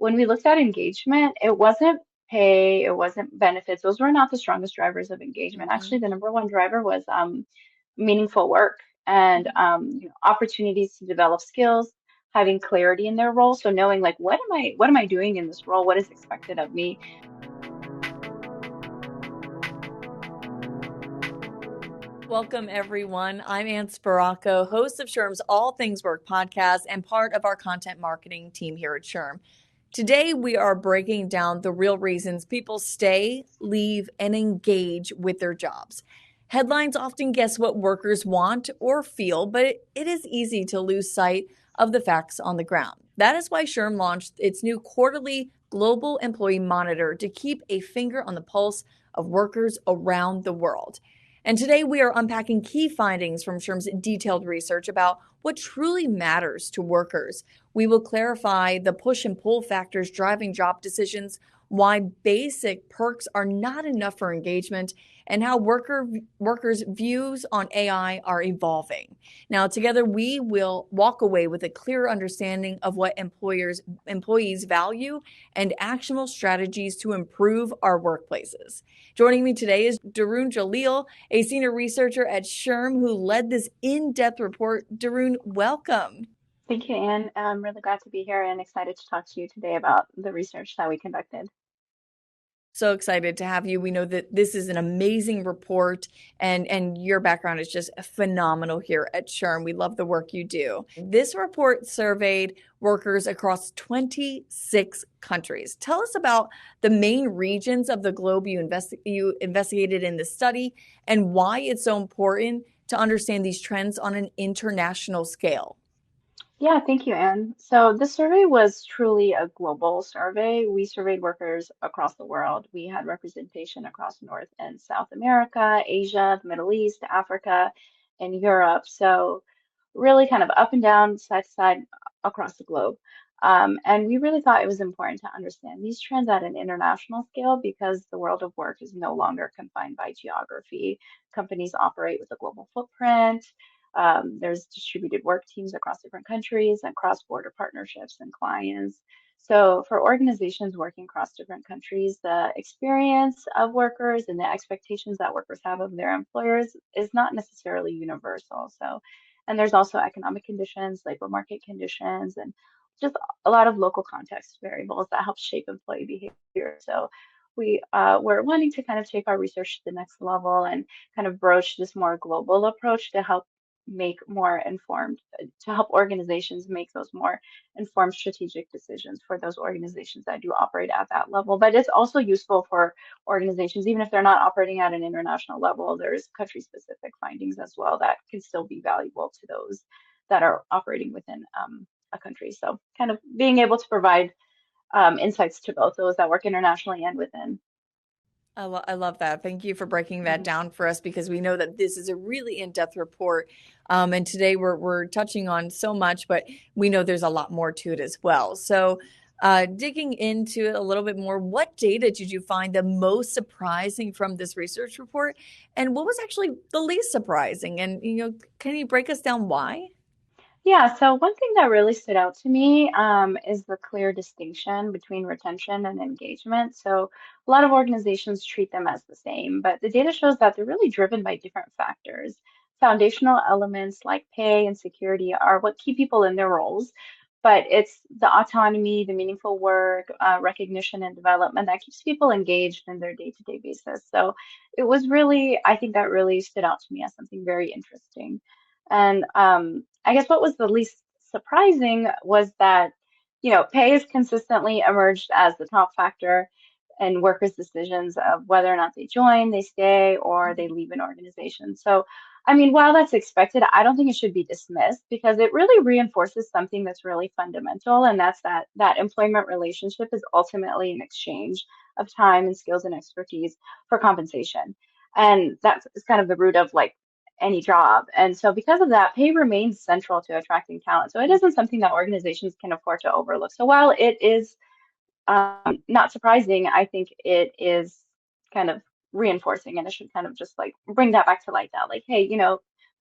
when we looked at engagement, it wasn't pay, it wasn't benefits. Those were not the strongest drivers of engagement. Mhm. Actually, the number one driver was meaningful work and opportunities to develop skills, having clarity in their role. So knowing like what am I doing in this role? What is expected of me? Welcome, everyone. I'm Ann Sparaco, host of SHRM's All Things Work podcast and part of our content marketing team here at SHRM. Today, we are breaking down the real reasons people stay, leave, and engage with their jobs. Headlines often guess what workers want or feel, but it is easy to lose sight of the facts on the ground. That is why SHRM launched its new quarterly Global Employee Monitor to keep a finger on the pulse of workers around the world. And today we are unpacking key findings from SHRM's detailed research about what truly matters to workers. We will clarify the push and pull factors driving job decisions, why basic perks are not enough for engagement, and how workers' views on AI are evolving. Now, together we will walk away with a clearer understanding of what employees value and actionable strategies to improve our workplaces. Joining me today is Daroon Jalil, a senior researcher at SHRM who led this in-depth report. Daroon, welcome. Thank you, Anne. I'm really glad to be here and excited to talk to you today about the research that we conducted. So excited to have you. We know that this is an amazing report and your background is just phenomenal here at SHRM. We love the work you do. This report surveyed workers across 26 countries. Tell us about the main regions of the globe you investigated in this study and why it's so important to understand these trends on an international scale. Yeah, thank you, Anne. So this survey was truly a global survey. We surveyed workers across the world. We had representation across North and South America, Asia, the Middle East, Africa, and Europe. So really kind of up and down, side to side across the globe. And we really thought it was important to understand these trends at an international scale because the world of work is no longer confined by geography. Companies operate with a global footprint. There's distributed work teams across different countries and cross-border partnerships and clients. So for organizations working across different countries, the experience of workers and the expectations that workers have of their employers is not necessarily universal. So, and there's also economic conditions, labor market conditions, and just a lot of local context variables that help shape employee behavior. So we were wanting to kind of take our research to the next level and kind of broach this more global approach to help make more informed, to help organizations make those more informed strategic decisions for those organizations that do operate at that level. But it's also useful for organizations, even if they're not operating at an international level, there's country specific findings as well that can still be valuable to those that are operating within a country. So kind of being able to provide insights to both those that work internationally and within. I love that. Thank you for breaking that Mhm. down for us because we know that this is a really in-depth report. And today we're touching on so much, but we know there's a lot more to it as well. So, digging into it a little bit more, what data did you find the most surprising from this research report? And what was actually the least surprising? And, can you break us down why? Yeah, so one thing that really stood out to me is the clear distinction between retention and engagement. So a lot of organizations treat them as the same, but the data shows that they're really driven by different factors. Foundational elements like pay and security are what keep people in their roles, but it's the autonomy, the meaningful work, recognition, and development that keeps people engaged in their day-to-day basis. So it was really, I think that really stood out to me as something very interesting. And I guess what was the least surprising was that, pay has consistently emerged as the top factor in workers' decisions of whether or not they join, they stay, or they leave an organization. So, I mean, while that's expected, I don't think it should be dismissed because it really reinforces something that's really fundamental, and that's that employment relationship is ultimately an exchange of time and skills and expertise for compensation. And that's kind of the root of like any job. And so because of that, pay remains central to attracting talent. So it isn't something that organizations can afford to overlook. So while it is not surprising, I think it is kind of reinforcing and it should kind of just like bring that back to light that like, hey,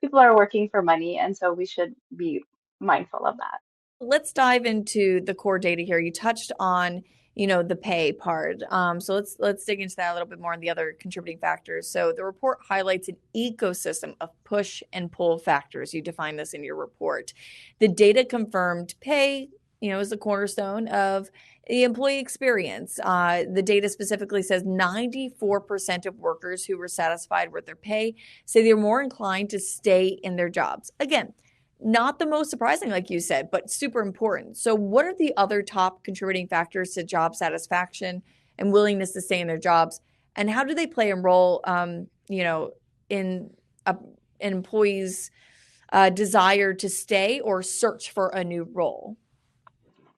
people are working for money and so we should be mindful of that. Let's dive into the core data here. You touched on, the pay part. So let's dig into that a little bit more and the other contributing factors. So the report highlights an ecosystem of push and pull factors. You define this in your report. The data confirmed pay, is the cornerstone of the employee experience. The data specifically says 94% of workers who were satisfied with their pay say they're more inclined to stay in their jobs. Again, not the most surprising, like you said, but super important. So, what are the other top contributing factors to job satisfaction and willingness to stay in their jobs? And how do they play a role, in an employee's desire to stay or search for a new role?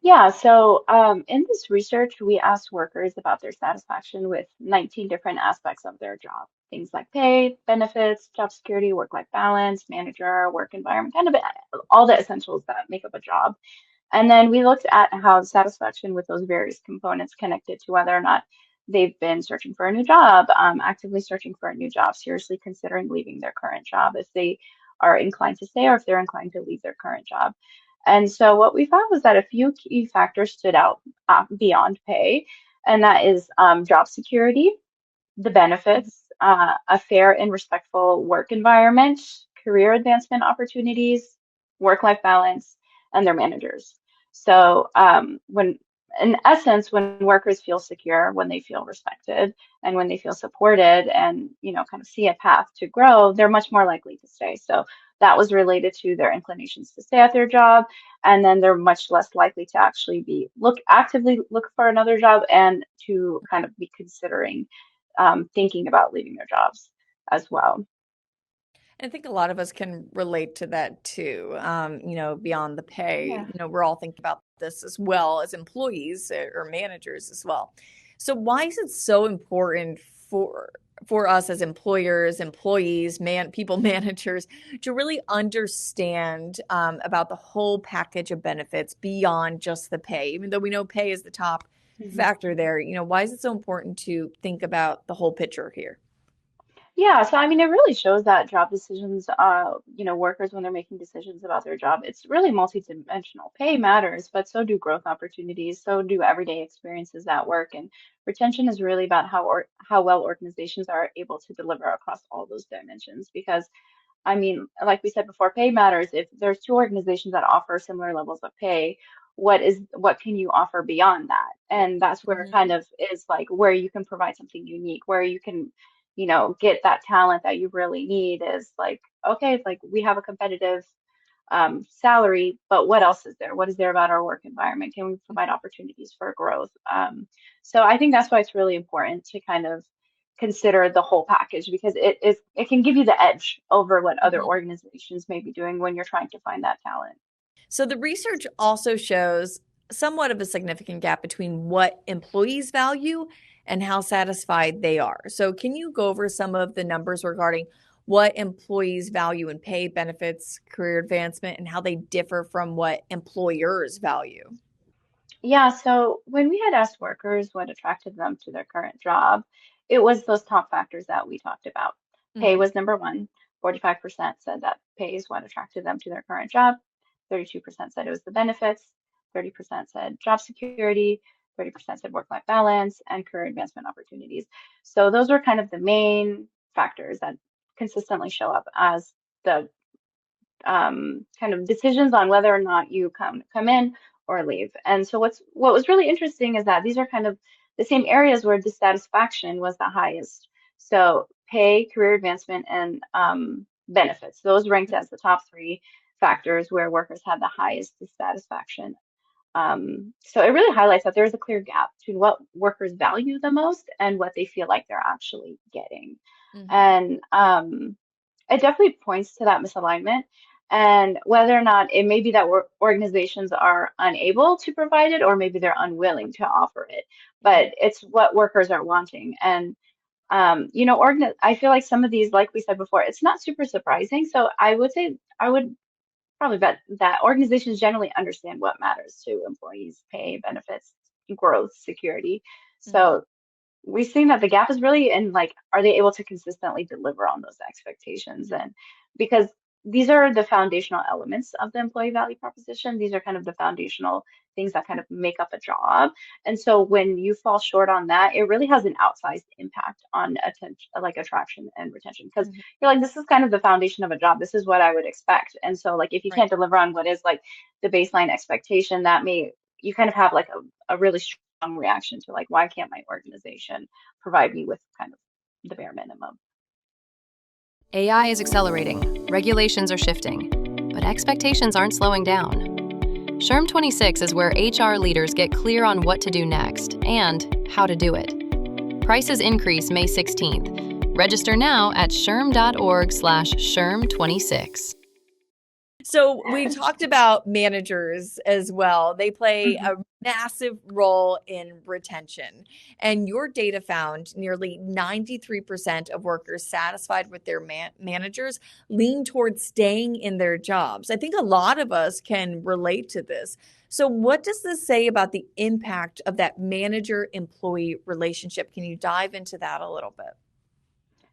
Yeah, so in this research, we asked workers about their satisfaction with 19 different aspects of their job. Things like pay, benefits, job security, work-life balance, manager, work environment, kind of all the essentials that make up a job. And then we looked at how satisfaction with those various components connected to whether or not they've been searching for a new job, actively searching for a new job, seriously considering leaving their current job, if they are inclined to stay or if they're inclined to leave their current job. And so what we found was that a few key factors stood out beyond pay, and that is job security, the benefits, a fair and respectful work environment, career advancement opportunities, work-life balance, and their managers. So, in essence, when workers feel secure, when they feel respected, and when they feel supported, and kind of see a path to grow, they're much more likely to stay. So that was related to their inclinations to stay at their job, and then they're much less likely to actually be actively look for another job and to kind of be considering thinking about leaving their jobs as well. I think a lot of us can relate to that too. Beyond the pay, Yeah. we're all thinking about this as well as employees or managers as well. So why is it so important for us as employers, employees, people managers to really understand about the whole package of benefits beyond just the pay? Even though we know pay is the top Mhm. factor there, why is it so important to think about the whole picture here? Yeah, so I mean, it really shows that job decisions, workers when they're making decisions about their job, it's really multidimensional. Pay matters, but so do growth opportunities, so do everyday experiences at work, and retention is really about how well organizations are able to deliver across all those dimensions. Because I mean, like we said before, pay matters. If there's two organizations that offer similar levels of pay, what can you offer beyond that? And that's where it kind Mhm. of is like where you can provide something unique, where you can, get that talent that you really need is like, okay, it's like we have a competitive salary, but what else is there? What is there about our work environment? Can we provide opportunities for growth? So I think that's why it's really important to kind of consider the whole package because it can give you the edge over what other Mhm. organizations may be doing when you're trying to find that talent. So the research also shows somewhat of a significant gap between what employees value and how satisfied they are. So can you go over some of the numbers regarding what employees value in pay, benefits, career advancement, and how they differ from what employers value? Yeah, so when we had asked workers what attracted them to their current job, it was those top factors that we talked about. Pay Hmm. was number one. 45% said that pay is what attracted them to their current job. 32% said it was the benefits. 30% said job security. 30% said work-life balance and career advancement opportunities. So those were kind of the main factors that consistently show up as the kind of decisions on whether or not you come in or leave. And so what was really interesting is that these are kind of the same areas where dissatisfaction was the highest. So pay, career advancement, and benefits. Those ranked as the top three factors where workers had the highest dissatisfaction. So it really highlights that there's a clear gap between what workers value the most and what they feel like they're actually getting. Hmm. And it definitely points to that misalignment and whether or not it may be that organizations are unable to provide it or maybe they're unwilling to offer it, but it's what workers are wanting. And I feel like some of these, like we said before, it's not super surprising. So I would say I would probably bet that organizations generally understand what matters to employees, pay, benefits, growth, security. Hmm. So we've seen that the gap is really in like, are they able to consistently deliver on those expectations? And because these are the foundational elements of the employee value proposition. These are kind of the foundational things that kind of make up a job. And so when you fall short on that, it really has an outsized impact on attention, like attraction and retention, because Mhm. you're like, this is kind of the foundation of a job. This is what I would expect. And so like if you Right. can't deliver on what is like the baseline expectation, that may you kind of have like a really strong reaction to like, why can't my organization provide me with kind of the bare minimum? AI is accelerating, regulations are shifting, but expectations aren't slowing down. SHRM 26 is where HR leaders get clear on what to do next and how to do it. Prices increase May 16th. Register now at shrm.org/shrm26. So we talked about managers as well. They play Mhm. a massive role in retention. And your data found nearly 93% of workers satisfied with their managers lean towards staying in their jobs. I think a lot of us can relate to this. So, what does this say about the impact of that manager employee relationship? Can you dive into that a little bit?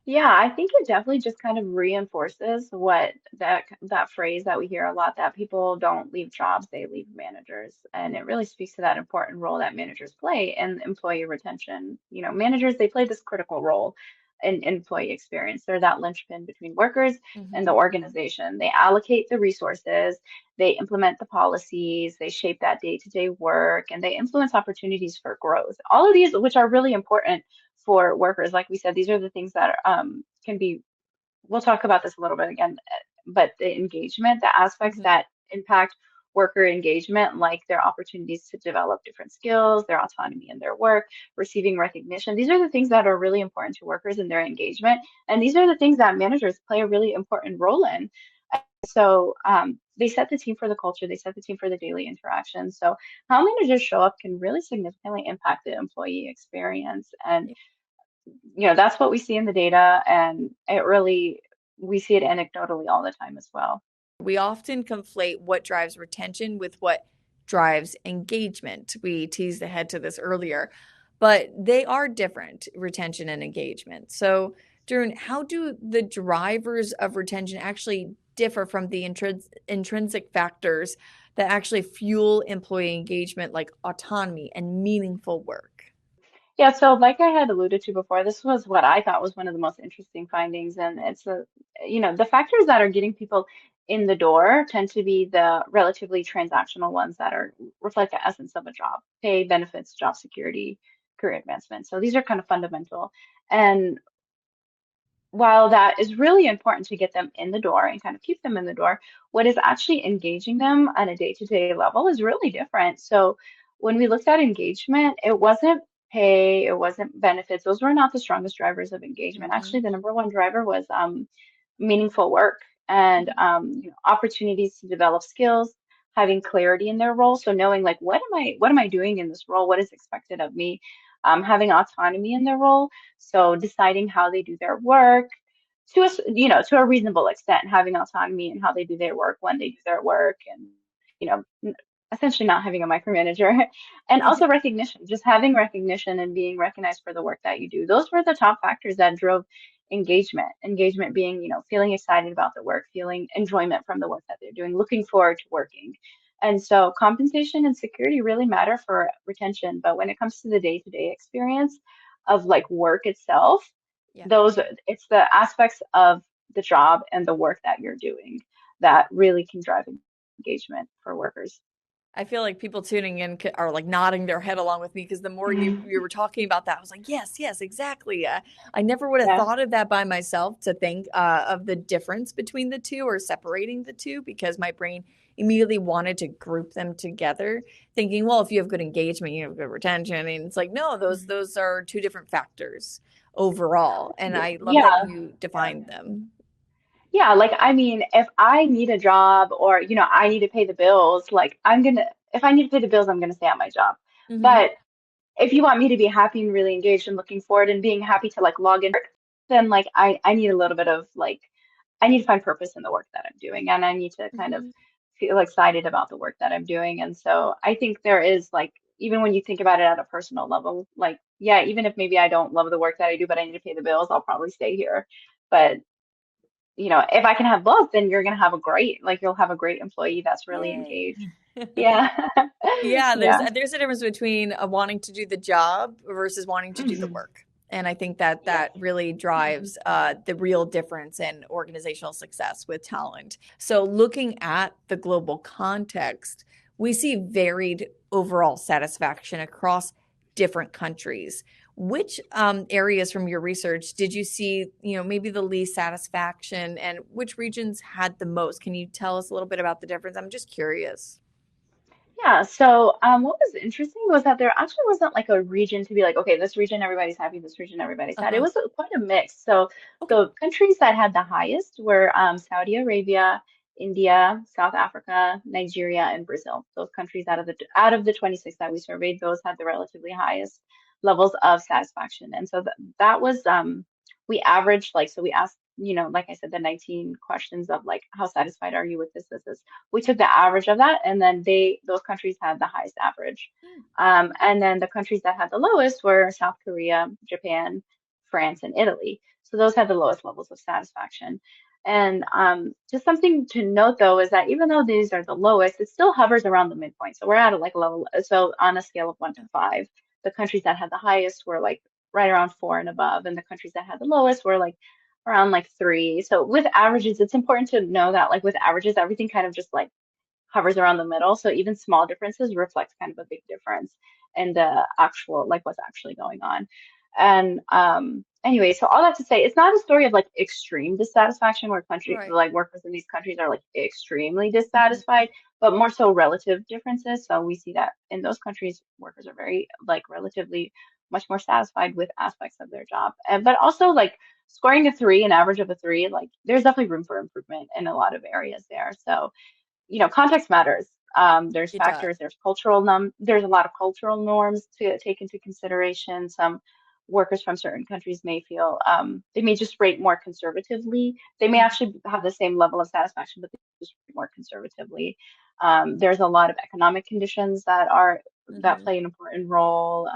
Yeah, I think it definitely just kind of reinforces what that phrase that we hear a lot, that people don't leave jobs, they leave managers. And it really speaks to that important role that managers play in employee retention. You know, managers, they play this critical role in employee experience. They're that linchpin between workers and the Hmm. organization. They allocate the resources, they implement the policies, they shape that day-to-day work, and they influence opportunities for growth. All of these, which are really important for workers. Like we said, these are the things that can be, we'll talk about this a little bit again, but the engagement, the aspects Hmm. that impact worker engagement, like their opportunities to develop different skills, their autonomy in their work, receiving recognition. These are the things that are really important to workers in their engagement. And these are the things that managers play a really important role in. So they set the team for the culture, they set the team for the daily interaction. So how managers show up can really significantly impact the employee experience. And that's what we see in the data, and we see it anecdotally all the time as well. We often conflate what drives retention with what drives engagement. We teased ahead to this earlier, but they are different, retention and engagement. So, Darren, how do the drivers of retention actually differ from the intrinsic factors that actually fuel employee engagement, like autonomy and meaningful work? Yeah, so like I had alluded to before, this was what I thought was one of the most interesting findings, and the factors that are getting people in the door tend to be the relatively transactional ones that reflect the essence of a job: pay, benefits, job security, career advancement. So these are kind of fundamental. And while that is really important to get them in the door and kind of keep them in the door, what is actually engaging them on a day-to-day level is really different. So when we looked at engagement, it wasn't pay, it wasn't benefits. Those were not the strongest drivers of engagement. Hmm. Actually, the number one driver was meaningful work and opportunities to develop skills, having clarity in their role. So knowing like what am I doing in this role? What is expected of me? Having autonomy in their role. So deciding how they do their work to a reasonable extent, having autonomy in how they do their work, when they do their work, and you know, essentially not having a micromanager, and also recognition, just having recognition and being recognized for the work that you do. Those were the top factors that drove engagement. Engagement being, feeling excited about the work, feeling enjoyment from the work that they're doing, looking forward to working. And so compensation and security really matter for retention, but when it comes to the day-to-day experience of like work itself, Yeah. it's the aspects of the job and the work that you're doing that really can drive engagement for workers. I feel like people tuning in are like nodding their head along with me because the more you were talking about that, I was like, yes, yes, exactly. I never would have Yeah. thought of that by myself to think of the difference between the two or separating the two because my brain immediately wanted to group them together, thinking, well, if you have good engagement, you have good retention, and it's like, no, those Mhm. those are two different factors overall, and Yeah. I love that Yeah. you defined them. Yeah, like I mean, if I need a job or I need to pay the bills, like if I need to pay the bills, I'm gonna stay at my job. Hmm. But if you want me to be happy and really engaged and looking forward and being happy to like log in, then like I need a little bit of like I need to find purpose in the work that I'm doing, and I need to kind of Hmm. feel excited about the work that I'm doing. And so I think there is like, even when you think about it at a personal level, like yeah, even if maybe I don't love the work that I do, but I need to pay the bills, I'll probably stay here. But if I can have both, then you're gonna have you'll have a great employee that's really Yay. engaged. Yeah. Yeah, there's Yeah. there's a difference between wanting to do the job versus wanting to do the Hmm. work. And I think that Yes. that really Hmm. drives the real difference in organizational success with talent. So looking at the global context, we see varied overall satisfaction across different countries. Which areas from your research did you see, maybe the least satisfaction, and which regions had the most? Can you tell us a little bit about the difference? I'm just curious. Yeah, so what was interesting was that there actually wasn't like a region to be like, okay, this region everybody's happy, this region everybody's sad. It Uh-huh. was quite a mix. So Okay. the countries that had the highest were Saudi Arabia, India, South Africa, Nigeria, and Brazil. Those countries out of the 26 that we surveyed, those had the relatively highest levels of satisfaction. And so that was we averaged so we asked, like I said, the 19 questions of like how satisfied are you with this. We took the average of that, and then those countries had the highest average. Hmm. And then the countries that had the lowest were South Korea, Japan, France, and Italy. So those had the lowest levels of satisfaction. And just something to note though is that even though these are the lowest, it still hovers around the midpoint. So we're at like a level. So on a scale of 1 to 5, the countries that had the highest were like right around 4 and above, and the countries that had the lowest were like around like 3. So with averages, it's important to know that like with averages, everything kind of just like hovers around the middle. So even small differences reflect kind of a big difference in the actual, like what's actually going on. And anyway, so all that to say, it's not a story of like extreme dissatisfaction where Right. like workers in these countries are like extremely Mhm. dissatisfied, but more so relative differences. So we see that in those countries, workers are very like relatively much more satisfied with aspects of their job. And but also like scoring a 3, an average of a 3, like there's definitely room for improvement in a lot of areas there. So context matters. There's It does. factors, there's a lot of cultural norms to take into consideration. Some workers from certain countries may feel they may just rate more conservatively. They may Mhm. actually have the same level of satisfaction, but they just rate more conservatively. There's a lot of economic conditions that Mhm. play an important role.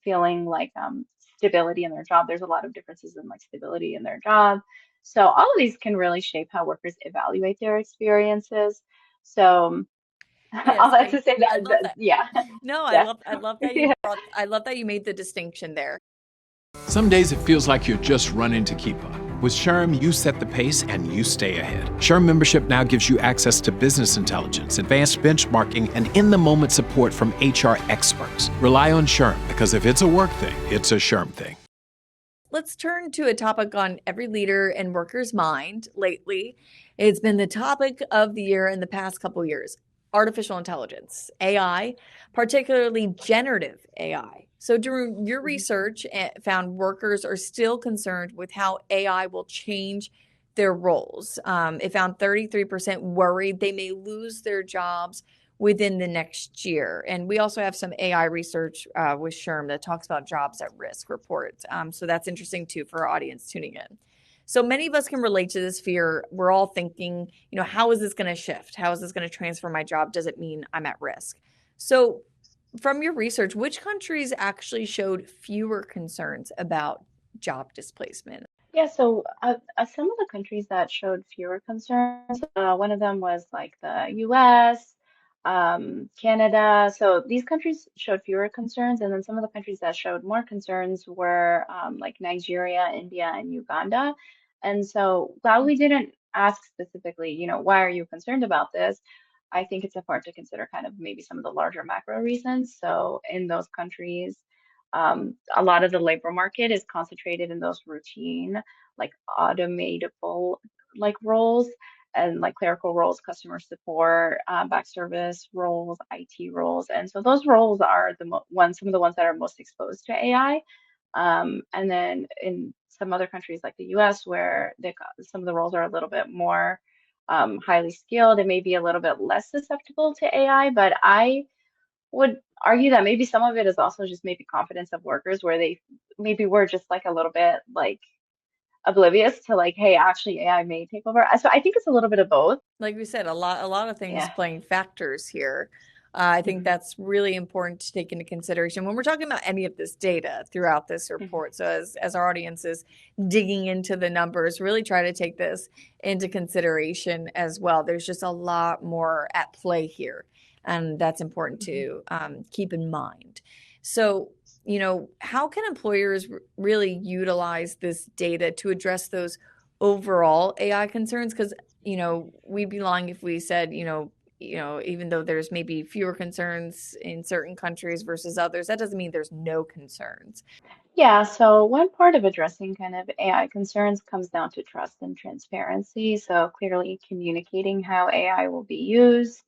Feeling like stability in their job. There's a lot of differences in like stability in their job. So all of these can really shape how workers evaluate their experiences. So all Yes, that I to say I that, love that. yeah, No, yeah, I love that yeah. I love that you made the distinction there. Some days it feels like you're just running to keep up. With SHRM, you set the pace and you stay ahead. SHRM membership now gives you access to business intelligence, advanced benchmarking, and in the moment support from HR experts. Rely on SHRM because if it's a work thing, it's a SHRM thing. Let's turn to a topic on every leader and worker's mind lately. It's been the topic of the year in the past couple years. Artificial intelligence, AI, particularly generative AI. So, during your Mhm. research, found workers are still concerned with how AI will change their roles. It found 33% worried they may lose their jobs within the next year. And we also have some AI research with SHRM that talks about jobs at risk reports. So that's interesting too for our audience tuning in. So many of us can relate to this fear. We're all thinking, how is this going to shift? How is this going to transfer my job? Does it mean I'm at risk? So, from your research, which countries actually showed fewer concerns about job displacement? Yeah, so some of the countries that showed fewer concerns, one of them was like the US, Canada. So these countries showed fewer concerns, and then some of the countries that showed more concerns were like Nigeria, India, and Uganda. And so while we didn't ask specifically, why are you concerned about this? I think it's important to consider kind of maybe some of the larger macro reasons. So in those countries, a lot of the labor market is concentrated in those routine, like automatable like roles and like clerical roles, customer support, back service roles, IT roles. And so those roles are some of the ones that are most exposed to AI. And then in some other countries like the US, where some of the roles are a little bit more highly skilled, it may be a little bit less susceptible to AI, but I would argue that maybe some of it is also just maybe confidence of workers where they maybe we're just like a little bit like oblivious to like, hey, actually AI may take over. So I think it's a little bit of both. Like we said, a lot of things Yeah. playing factors here. I think that's really important to take into consideration when we're talking about any of this data throughout this Mhm. report. So as our audience is digging into the numbers, really try to take this into consideration as well. There's just a lot more at play here, and that's important Mhm. to keep in mind. So, how can employers really utilize this data to address those overall AI concerns? Because, we'd be lying if we said, even though there's maybe fewer concerns in certain countries versus others, that doesn't mean there's no concerns. Yeah, so one part of addressing kind of AI concerns comes down to trust and transparency. So clearly communicating how AI will be used,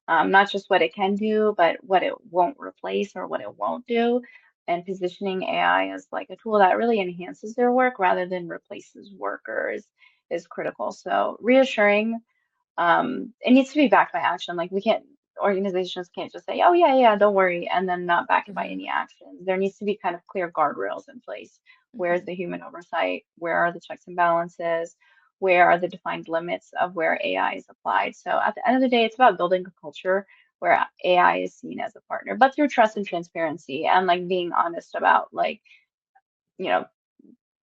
not just what it can do, but what it won't replace or what it won't do, and positioning AI as like a tool that really enhances their work rather than replaces workers is critical. So reassuring it needs to be backed by action. Like we can't, organizations can't just say, oh yeah, yeah, don't worry, and then not back it by Hmm. any actions. There needs to be kind of clear guardrails in place. Where's Hmm. the human oversight? Where are the checks and balances? Where are the defined limits of where AI is applied? So at the end of the day, it's about building a culture where AI is seen as a partner, but through trust and transparency and like being honest about like, you know,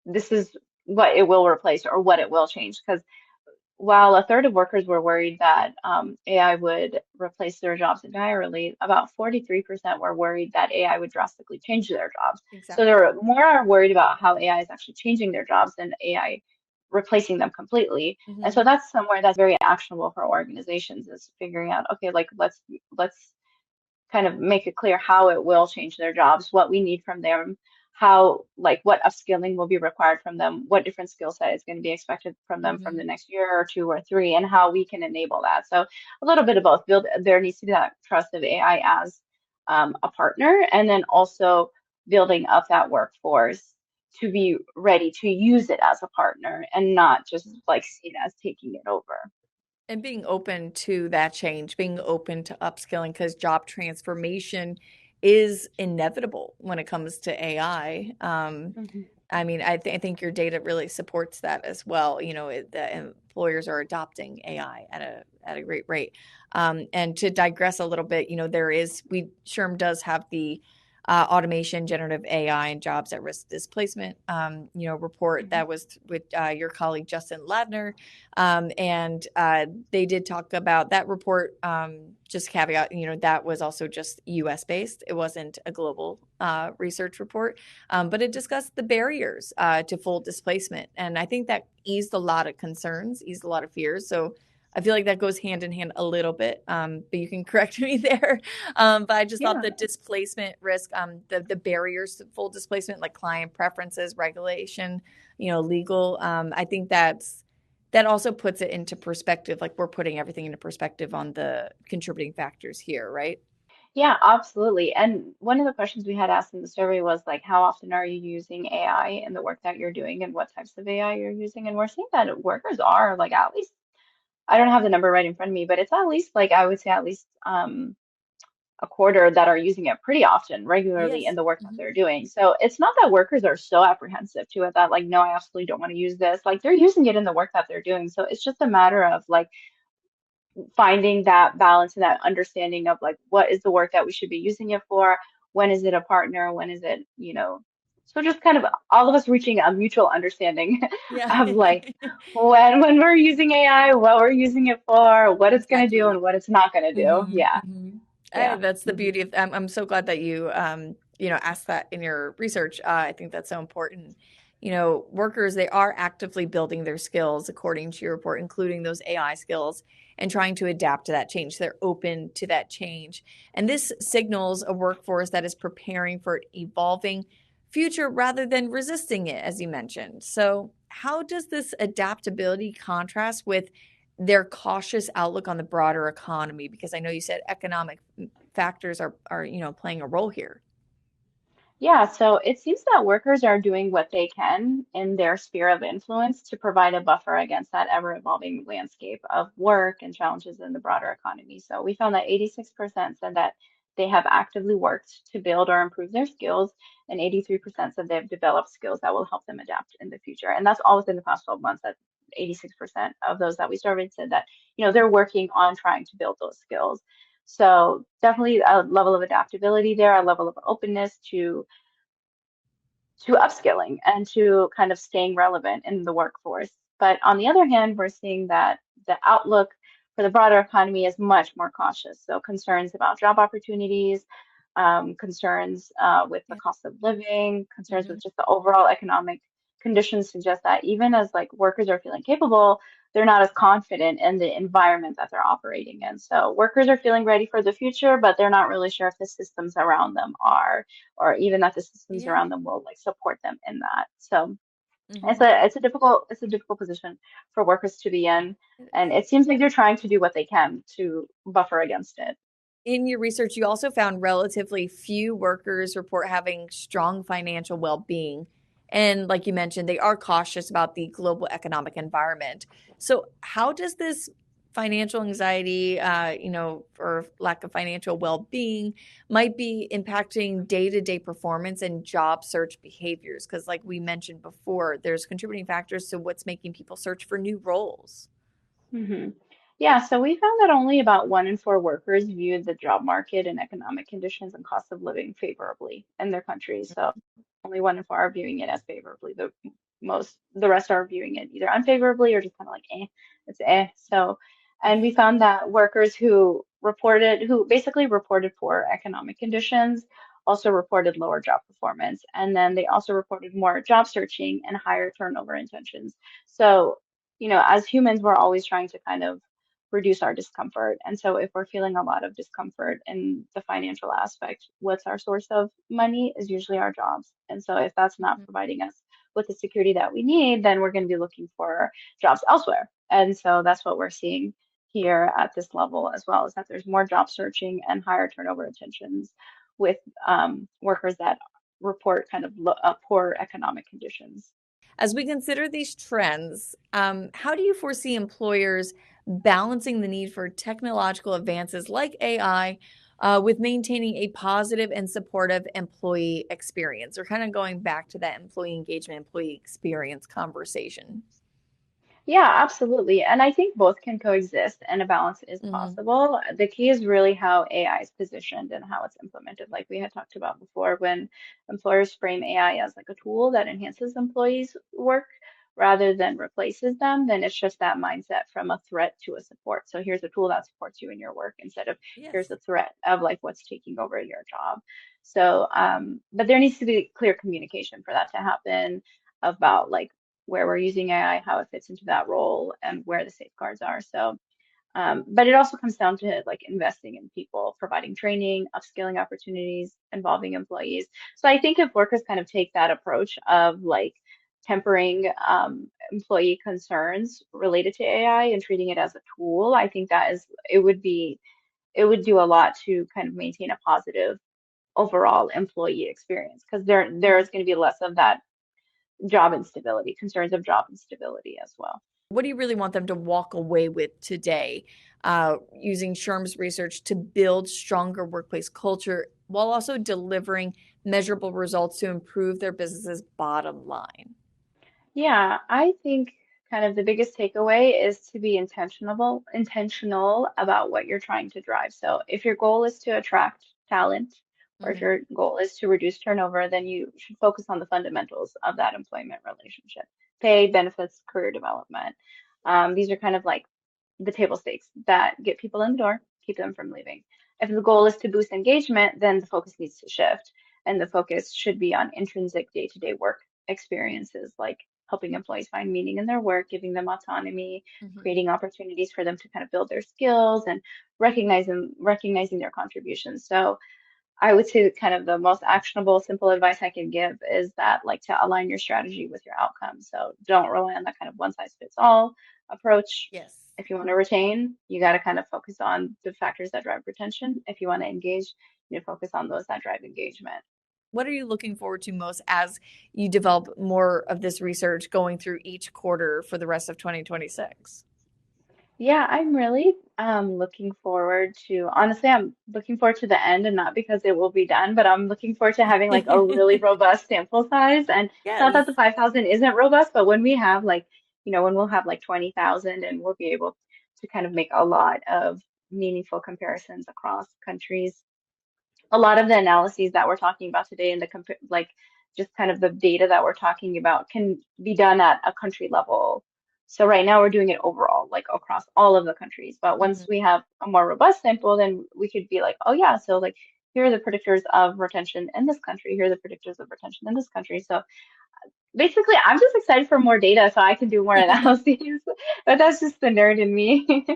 this is what it will replace or what it will change. Because while a third of workers were worried that AI would replace their jobs entirely, about 43% were worried that AI would drastically change their jobs. So Exactly. they're more worried about how AI is actually changing their jobs than AI replacing them completely. And so Hmm. that's somewhere that's very actionable for organizations is figuring out, okay, like let's kind of make it clear how it will change their jobs, what we need from them, how, like, what upskilling will be required from them, what different skill set is going to be expected from them from Hmm. the next year or two or three, and how we can enable that. So a little bit of both. There needs to be that trust of AI as a partner, and then also building up that workforce to be ready to use it as a partner and not just like seen as taking it over. And being open to that change, being open to upskilling, because job transformation is inevitable when it comes to AI. Mhm. I mean, I think your data really supports that as well. The employers are adopting AI at a great rate. And to digress a little bit, SHRM does have the automation, generative AI, and jobs at risk displacement, report Mhm. that was with your colleague Justin Ladner, and they did talk about that report. Just caveat, that was also just U.S. based. It wasn't a global research report. But it discussed the barriers to full displacement. And I think that eased a lot of concerns, eased a lot of fears. So I feel like that goes hand in hand a little bit, but you can correct me there. But I just thought Yeah. the displacement risk, the barriers to full displacement, like client preferences, regulation, legal, I think that also puts it into perspective. Like we're putting everything into perspective on the contributing factors here, right? Yeah, absolutely. And one of the questions we had asked in the survey was like, how often are you using AI in the work that you're doing and what types of AI you're using? And we're seeing that workers are like at least, I don't have the number right in front of me, but it's at least like I would say at least a quarter that are using it pretty often, regularly in Yes. the work that Mhm. they're doing. So it's not that workers are so apprehensive to it that like, no, I absolutely don't want to use this. Like they're using it in the work that they're doing. So it's just a matter of like finding that balance and that understanding of like what is the work that we should be using it for, when is it a partner, when is it, so just kind of all of us reaching a mutual understanding Yeah. of like when we're using AI, what we're using it for, what it's going to do Exactly. and what it's not going to do. Mhm, Yeah, mhm. yeah. That's the Hmm. beauty of I'm so glad that you asked that in your research. I think that's so important. Workers, they are actively building their skills according to your report, including those AI skills, and trying to adapt to that change. They're open to that change. And this signals a workforce that is preparing for an evolving future rather than resisting it, as you mentioned. So, how does this adaptability contrast with their cautious outlook on the broader economy? Because I know you said economic factors are playing a role here. Yeah, so it seems that workers are doing what they can in their sphere of influence to provide a buffer against that ever-evolving landscape of work and challenges in the broader economy. So we found that 86% said that they have actively worked to build or improve their skills, and 83% said they've developed skills that will help them adapt in the future. And that's all within the past 12 months. That 86% of those that we surveyed said that, they're working on trying to build those skills. So definitely a level of adaptability there, a level of openness to upskilling and to kind of staying relevant in the workforce. But on the other hand, we're seeing that the outlook for the broader economy is much more cautious. So concerns about job opportunities, concerns with the Yeah. cost of living, concerns Hmm. with just the overall economic conditions suggest that even as like workers are feeling capable, they're not as confident in the environment that they're operating in. So workers are feeling ready for the future, but they're not really sure if the systems around them are, or even that the systems Yeah. around them will like support them in that. So Hmm. it's a difficult position for workers to be in, It and is. it seems like they're trying to do what they can to buffer against it. In your research, you also found relatively few workers report having strong financial well-being. And like you mentioned, they are cautious about the global economic environment. So, how does this financial anxiety, or lack of financial well-being, might be impacting day-to-day performance and job search behaviors? Because, like we mentioned before, there's contributing factors to what's making people search for new roles. Hmm. Yeah, so we found that only about 1 in 4 workers viewed the job market and economic conditions and cost of living favorably in their countries. So only 1 in 4 are viewing it as favorably. The rest are viewing it either unfavorably or just kind of like, it's eh. So, and we found that workers who basically reported poor economic conditions, also reported lower job performance. And then they also reported more job searching and higher turnover intentions. So, as humans, we're always trying to kind of reduce our discomfort. And so if we're feeling a lot of discomfort in the financial aspect, what's our source of money is usually our jobs. And so if that's not Mhm. providing us with the security that we need, then we're going to be looking for jobs elsewhere. And so that's what we're seeing here at this level as well, is that there's more job searching and higher turnover intentions with workers that report kind of poor economic conditions. As we consider these trends, how do you foresee employers balancing the need for technological advances like AI with maintaining a positive and supportive employee experience? Or kind of going back to that employee engagement, employee experience conversation. Yeah, absolutely. And I think both can coexist and a balance is Hmm. possible. The key is really how AI is positioned and how it's implemented. Like we had talked about before, when employers frame AI as like a tool that enhances employees' work rather than replaces them, then it's just that mindset from a threat to a support. So here's a tool that supports you in your work instead of here's Yes. a threat of like what's taking over your job. So, but there needs to be clear communication for that to happen about like where we're using AI, how it fits into that role, and where the safeguards are. So, but it also comes down to like investing in people, providing training, upskilling opportunities, involving employees. So I think if workers kind of take that approach of like tempering employee concerns related to AI and treating it as a tool, I think it would do a lot to kind of maintain a positive overall employee experience because there's going to be less of that job instability, concerns of job instability as well. What do you really want them to walk away with today, using SHRM's research to build stronger workplace culture while also delivering measurable results to improve their business's bottom line? Yeah, I think kind of the biggest takeaway is to be intentional about what you're trying to drive. So if your goal is to attract talent or if Hmm. your goal is to reduce turnover, then you should focus on the fundamentals of that employment relationship. Pay, benefits, career development. These are kind of like the table stakes that get people in the door, keep them from leaving. If the goal is to boost engagement, then the focus needs to shift, and the focus should be on intrinsic day-to-day work experiences like helping employees find meaning in their work, giving them autonomy, Hmm. creating opportunities for them to kind of build their skills and recognizing their contributions. So I would say that kind of the most actionable, simple advice I can give is that like to align your strategy with your outcome. So don't rely on that kind of one size fits all approach. Yes. If you want to retain, you got to kind of focus on the factors that drive retention. If you want to engage, you know, focus on those that drive engagement. What are you looking forward to most as you develop more of this research going through each quarter for the rest of 2026? Yeah, I'm really looking forward to, honestly, I'm looking forward to the end and not because it will be done, but I'm looking forward to having like a really robust sample size. And it's not that the Yes. 5,000 isn't robust, but when we have like, when we'll have like 20,000 and we'll be able to kind of make a lot of meaningful comparisons across countries. A lot of the analyses that we're talking about today and like just kind of the data that we're talking about can be done at a country level. So right now we're doing it overall, like across all of the countries. But once we have a more robust sample, then we could be like, oh yeah, so like here are the predictors of retention in this country. Here are the predictors of retention in this country. So basically, I'm just excited for more data so I can do more analyses. But that's just the nerd in me.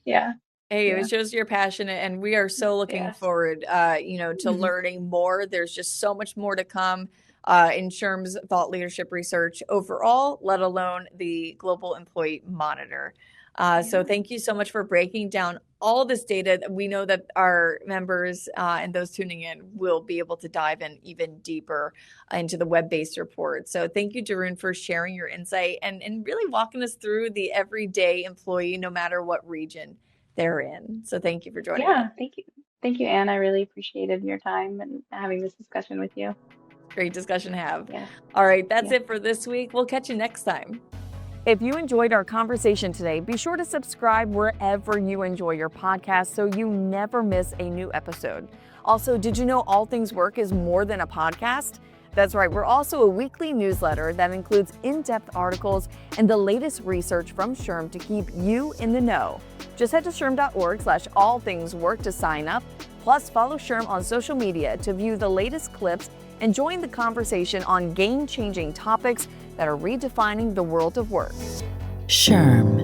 Yeah, Hey, it yeah, shows you're passionate, and we are so looking yeah. forward, to Mhm. learning more. There's just so much more to come in SHRM's thought leadership research overall, let alone the Global Employee Monitor. So Yeah. thank you so much for breaking down all this data. We know that our members and those tuning in will be able to dive in even deeper into the web-based report. So thank you, Daroon, for sharing your insight and really walking us through the everyday employee, no matter what region they're in. So thank you for joining us. Yeah, thank you. Thank you, Anne. I really appreciated your time and having this discussion with you. Great discussion to have. Yeah, All right, that's yeah. it for this week. We'll catch you next time. If you enjoyed our conversation today, be sure to subscribe wherever you enjoy your podcast so you never miss a new episode. Also, did you know All Things Work is more than a podcast? That's right, we're also a weekly newsletter that includes in-depth articles and the latest research from SHRM to keep you in the know. Just head to shrm.org/allthingswork to sign up. Plus, follow SHRM on social media to view the latest clips and join the conversation on game-changing topics that are redefining the world of work. SHRM.